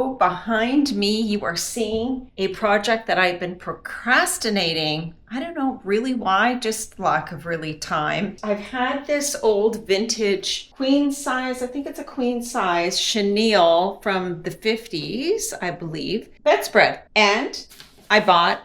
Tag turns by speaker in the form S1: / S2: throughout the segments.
S1: Behind me, you are seeing a project that I've been procrastinating. I don't know really why, just lack of really time. I've had this old vintage queen size, I think it's a queen size chenille from the 50s, I believe, bedspread. And I bought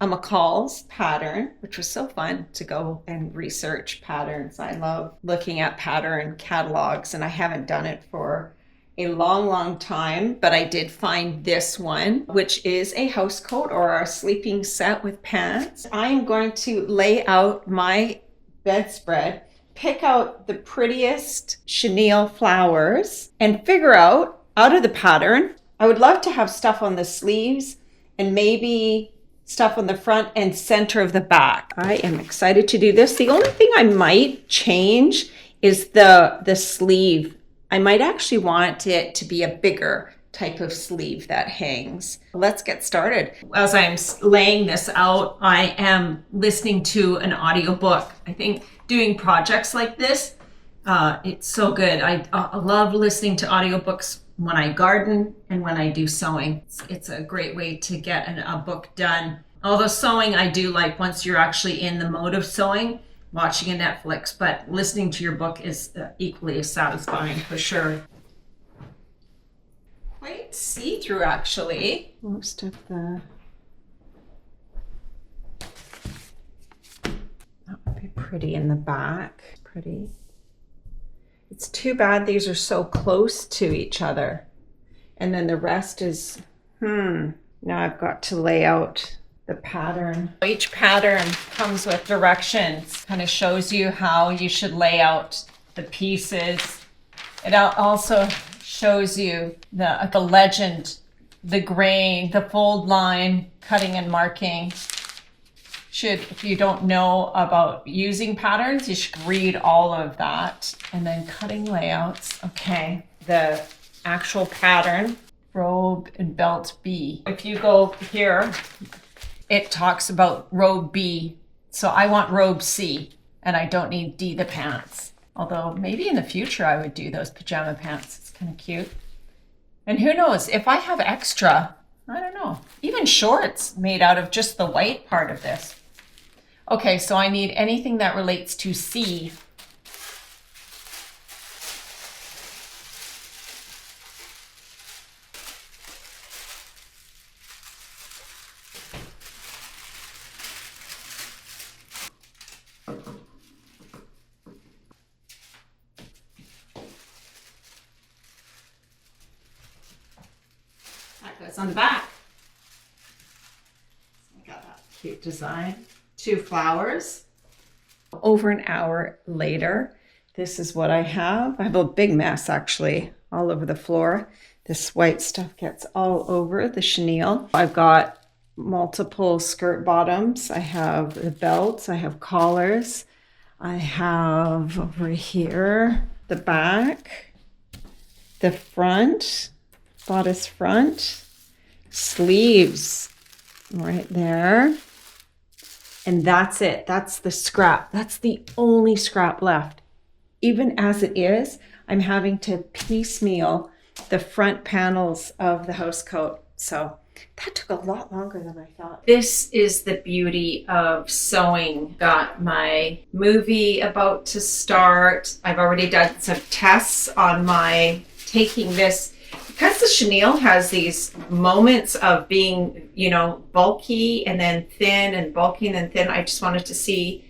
S1: a McCall's pattern, which was so fun to go and research patterns. I love looking at pattern catalogs, and I haven't done it for a long time, but I did find this one, which is a house coat or a sleeping set with pants. I am going to lay out my bedspread, pick out the prettiest chenille flowers, and figure out of the pattern. I would love to have stuff on the sleeves and maybe stuff on the front and center of the back. I am excited to do this. The only thing I might change is the sleeve. I might actually want it to be a bigger type of sleeve that hangs. Let's get started. As I'm laying this out, I am listening to an audiobook. I think doing projects like this, it's so good. I love listening to audiobooks when I garden and when I do sewing. It's a great way to get a book done. Although sewing, I do like once you're actually in the mode of sewing, watching a Netflix, but listening to your book is equally as satisfying for sure. Quite see-through actually. Most of the... That would be pretty in the back. Pretty. It's too bad these are so close to each other. And then the rest is, now I've got to lay out the pattern. Each pattern comes with directions, kind of shows you how you should lay out the pieces. It also shows you the legend, the grain, the fold line, cutting and marking. If you don't know about using patterns, you should read all of that. And then cutting layouts. Okay, the actual pattern, robe and belt B. If you go here, it talks about robe B. So I want robe C, and I don't need D the pants. Although maybe in the future I would do those pajama pants. It's kind of cute. And who knows, if I have extra, I don't know, even shorts made out of just the white part of this. Okay, so I need anything that relates to C. That goes on the back. I got that cute design. 2 flowers. Over an hour later, this is what I have. I have a big mess actually all over the floor. This white stuff gets all over the chenille. I've got multiple skirt bottoms. I have the belts. I have collars. I have over here the back, the front, bodice front, sleeves right there. And that's it. That's the scrap. That's the only scrap left. Even as it is, I'm having to piecemeal the front panels of the house coat. So that took a lot longer than I thought. This is the beauty of sewing. Got my movie about to start. I've already done some tests on my taking this. Because the chenille has these moments of being, bulky and then thin and bulky and then thin, I just wanted to see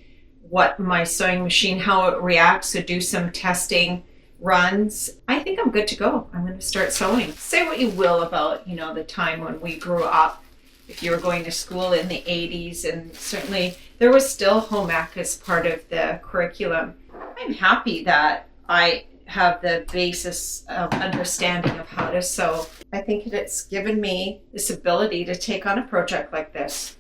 S1: what my sewing machine, how it reacts. So do some testing runs. I think I'm good to go. I'm going to start sewing. Say what you will about, the time when we grew up. If you were going to school in the 80s, and certainly there was still home ec as part of the curriculum. I'm happy that I have the basis of understanding of how to sew. I think it's given me this ability to take on a project like this,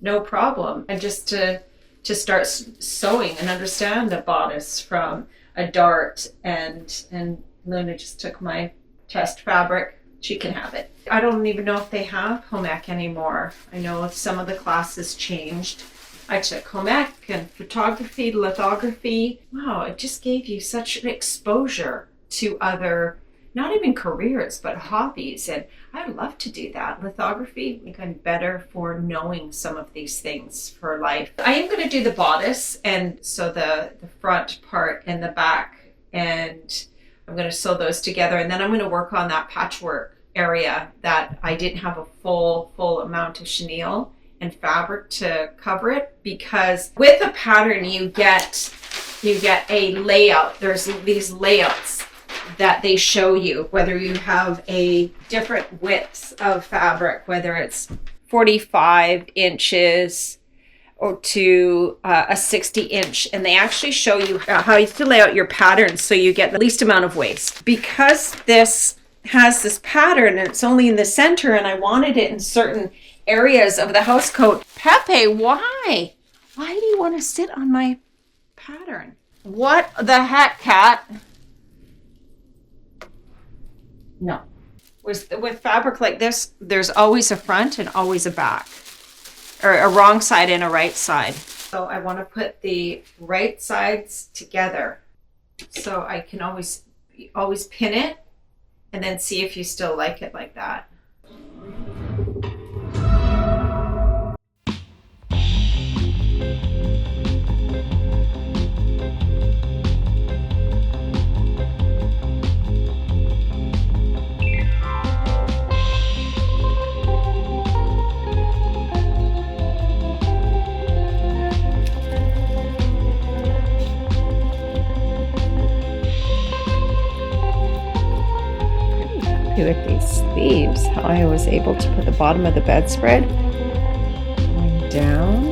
S1: no problem, and just to start sewing and understand the bodice from a dart. And Luna just took my test fabric. She can have it. I don't even know if they have home ec anymore. I know some of the classes changed. I took home ec and photography, lithography. Wow, it just gave you such an exposure to other not even careers, but hobbies. And I'd love to do that. Lithography, even better for knowing some of these things for life. I am going to do the bodice, and so the front part and the back, and I'm going to sew those together. And then I'm going to work on that patchwork area that I didn't have a full amount of chenille and fabric to cover it, because with a pattern you get a layout. There's these layouts that they show you, whether you have a different widths of fabric, whether it's 45 inches or to a 60 inch, and they actually show you how you to lay out your pattern so you get the least amount of waste. Because this has this pattern and it's only in the center, and I wanted it in certain areas of the house coat. Pepe, why? Why do you want to sit on my pattern? What the heck, cat? No. With fabric like this, there's always a front and always a back, or a wrong side and a right side. So I want to put the right sides together so I can always pin it and then see if you still like it like that. With these sleeves, how I was able to put the bottom of the bedspread going down.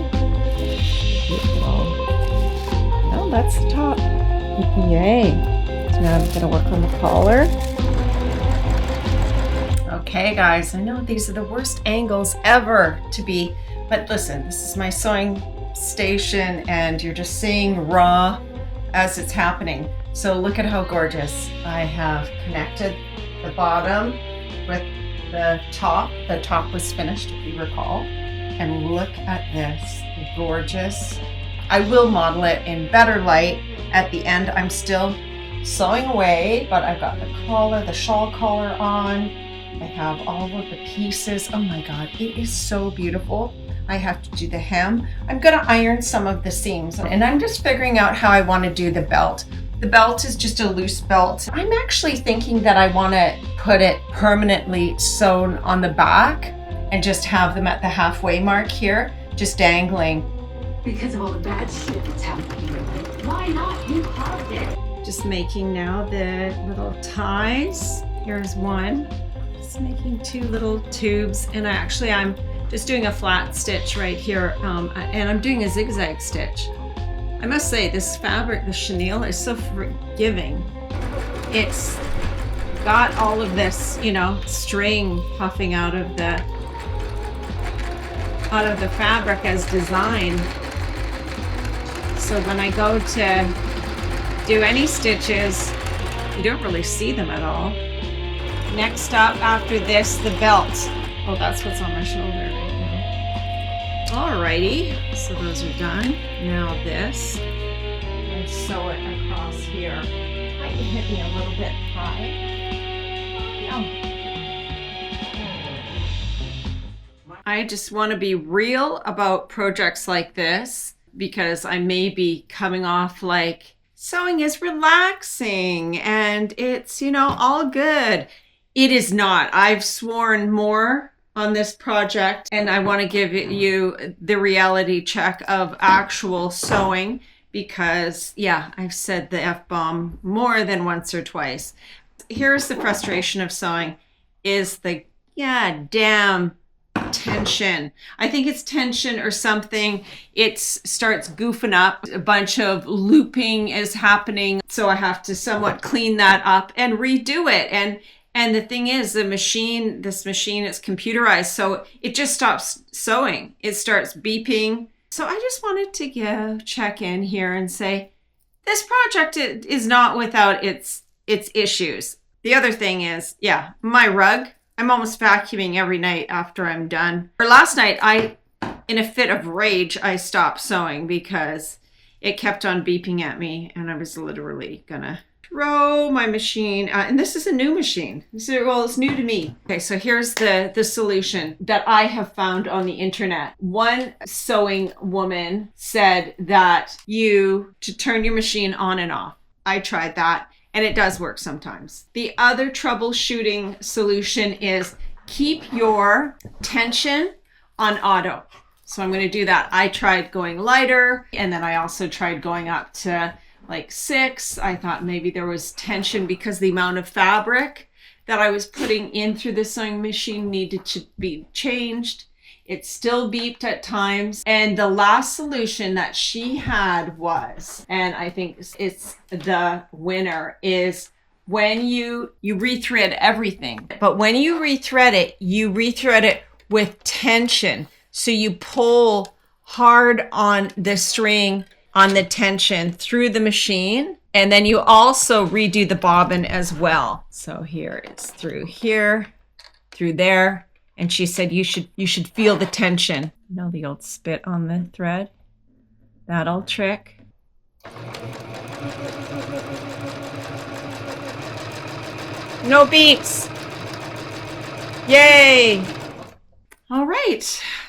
S1: No, that's the top. Yay. So now I'm going to work on the collar. Okay guys, I know these are the worst angles ever to be, but listen, this is my sewing station and you're just seeing raw as it's happening. So look at how gorgeous. I have connected the bottom with the top. The top was finished, if you recall. And look at this, gorgeous. I will model it in better light at the end. I'm still sewing away, but I've got the collar, the shawl collar on. I have all of the pieces. Oh my God, it is so beautiful. I have to do the hem. I'm gonna iron some of the seams, and I'm just figuring out how I want to do the belt. The belt is just a loose belt. I'm actually thinking that I want to put it permanently sewn on the back and just have them at the halfway mark here, just dangling.
S2: Because of all the bad shit that's happening lately, why not? You caused it.
S1: Just making now the little ties. Here's one. Just making two little tubes, and I'm just doing a flat stitch right here, and I'm doing a zigzag stitch. I must say, this fabric, the chenille, is so forgiving. It's got all of this, string puffing out of the fabric as design. So when I go to do any stitches, you don't really see them at all. Next up after this, the belt. Oh, that's what's on my shoulder right now. Alrighty, so those are done. Now this, I sew it across here. Might hit me a little bit high. No. I just want to be real about projects like this, because I may be coming off like sewing is relaxing and it's, all good. It is not. I've sworn more on this project, and I want to give you the reality check of actual sewing, because I've said the F-bomb more than once or twice. Here's the frustration of sewing, is the damn tension. I think it's tension or something. It starts goofing up. A bunch of looping is happening, so I have to somewhat clean that up and redo it. And the thing is, this machine is computerized, so it just stops sewing. It starts beeping. So I just wanted to check in here and say, this project is not without its issues. The other thing is, my rug, I'm almost vacuuming every night after I'm done. Or last night, in a fit of rage, I stopped sewing because it kept on beeping at me, and I was literally gonna throw my machine, and this is a new machine. Well, it's new to me. Okay, so here's the solution that I have found on the internet. One sewing woman said that to turn your machine on and off. I tried that, and it does work sometimes. The other troubleshooting solution is keep your tension on auto. So I'm going to do that. I tried going lighter, and then I also tried going up to like 6. I thought maybe there was tension because the amount of fabric that I was putting in through the sewing machine needed to be changed. It still beeped at times. And the last solution that she had was, and I think it's the winner, is when you rethread everything. But when you rethread it with tension. So you pull hard on the string on the tension through the machine, and then you also redo the bobbin as well. So here it's through here, through there, and she said you should feel the tension. You know, the old spit on the thread, that old trick. No beeps. Yay. All right,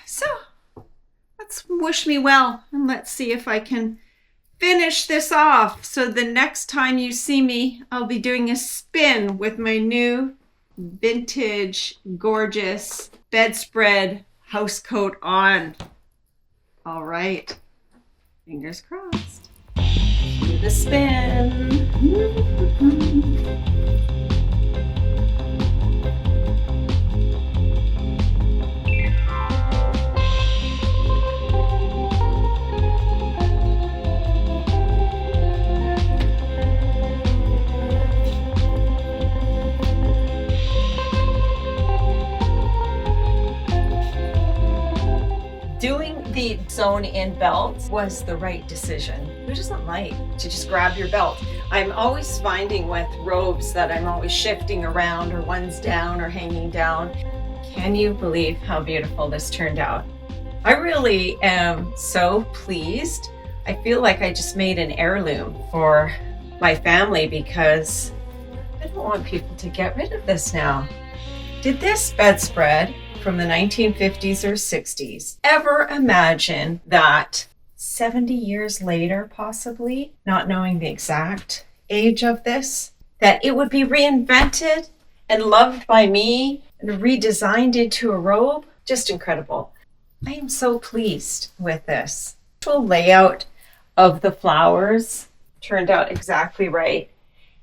S1: so let's wish me well, and let's see if I can finish this off. So the next time you see me, I'll be doing a spin with my new vintage, gorgeous bedspread house coat on. All right, fingers crossed. Do the spin. Doing the sewn-in belt was the right decision. Who doesn't like to just grab your belt? I'm always finding with robes that I'm always shifting around, or one's down or hanging down. Can you believe how beautiful this turned out? I really am so pleased. I feel like I just made an heirloom for my family because I don't want people to get rid of this now. Did this bedspread from the 1950s or 60s ever imagine that 70 years later, possibly, not knowing the exact age of this, that it would be reinvented and loved by me and redesigned into a robe? Just incredible. I am so pleased with this. The actual layout of the flowers turned out exactly right.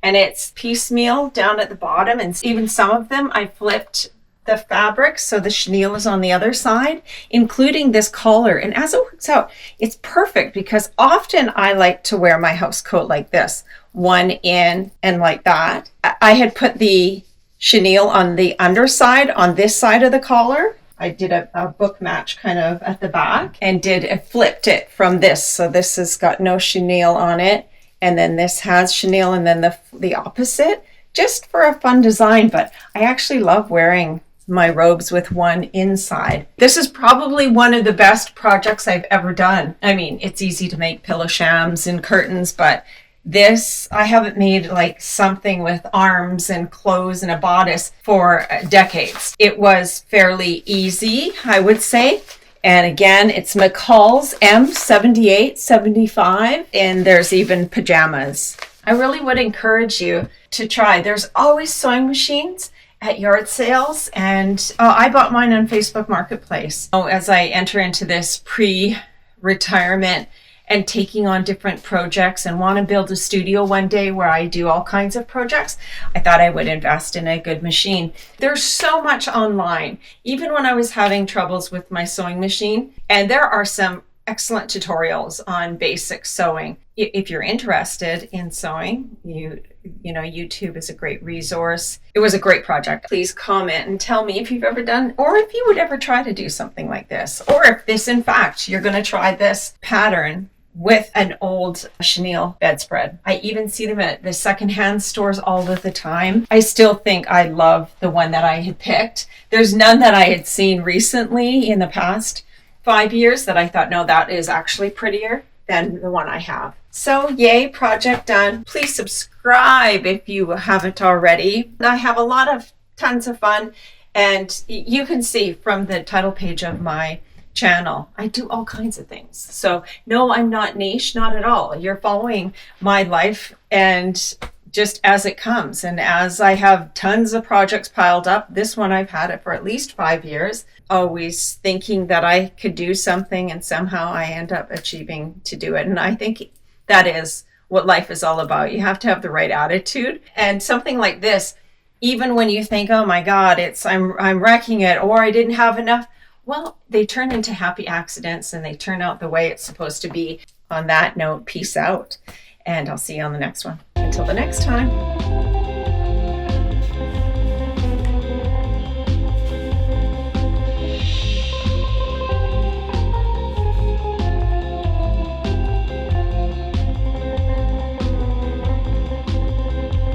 S1: And it's piecemeal down at the bottom, and even some of them I flipped the fabric so the chenille is on the other side, including this collar. And as it works out, it's perfect because often I like to wear my house coat like this, one in and like that. I had put the chenille on the underside on this side of the collar. I did a book match kind of at the back and flipped it from this. So this has got no chenille on it. And then this has chenille, and then the opposite, just for a fun design. But I actually love wearing my robes with one inside. This is probably one of the best projects I've ever done. I mean, it's easy to make pillow shams and curtains, but this, I haven't made like something with arms and clothes and a bodice for decades. It was fairly easy, I would say. And again, it's McCall's M7875, and there's even pajamas. I really would encourage you to try. There's always sewing machines at yard sales, and I bought mine on Facebook Marketplace. As I enter into this pre-retirement and taking on different projects and want to build a studio one day where I do all kinds of projects, I thought I would invest in a good machine. There's so much online, even when I was having troubles with my sewing machine, and there are some excellent tutorials on basic sewing. If you're interested in sewing, you know, YouTube is a great resource. It was a great project. Please comment and tell me if you've ever done, or if you would ever try to do something like this, or if this, in fact, you're going to try this pattern with an old chenille bedspread. I even see them at the secondhand stores all of the time. I still think I love the one that I had picked. There's none that I had seen recently in the past 5 years that I thought, no, that is actually prettier than the one I have. So yay, project done. Please subscribe subscribe if you haven't already. I have a lot of tons of fun, and you can see from the title page of my channel, I do all kinds of things. So no, I'm not niche, not at all. You're following my life and just as it comes. And as I have tons of projects piled up, this one I've had it for at least 5 years, always thinking that I could do something, and somehow I end up achieving to do it. And I think that is what life is all about. You have to have the right attitude. And something like this, even when you think, oh my God, I'm wrecking it, or I didn't have enough, well, they turn into happy accidents and they turn out the way it's supposed to be. On that note, peace out. And I'll see you on the next one. Until the next time.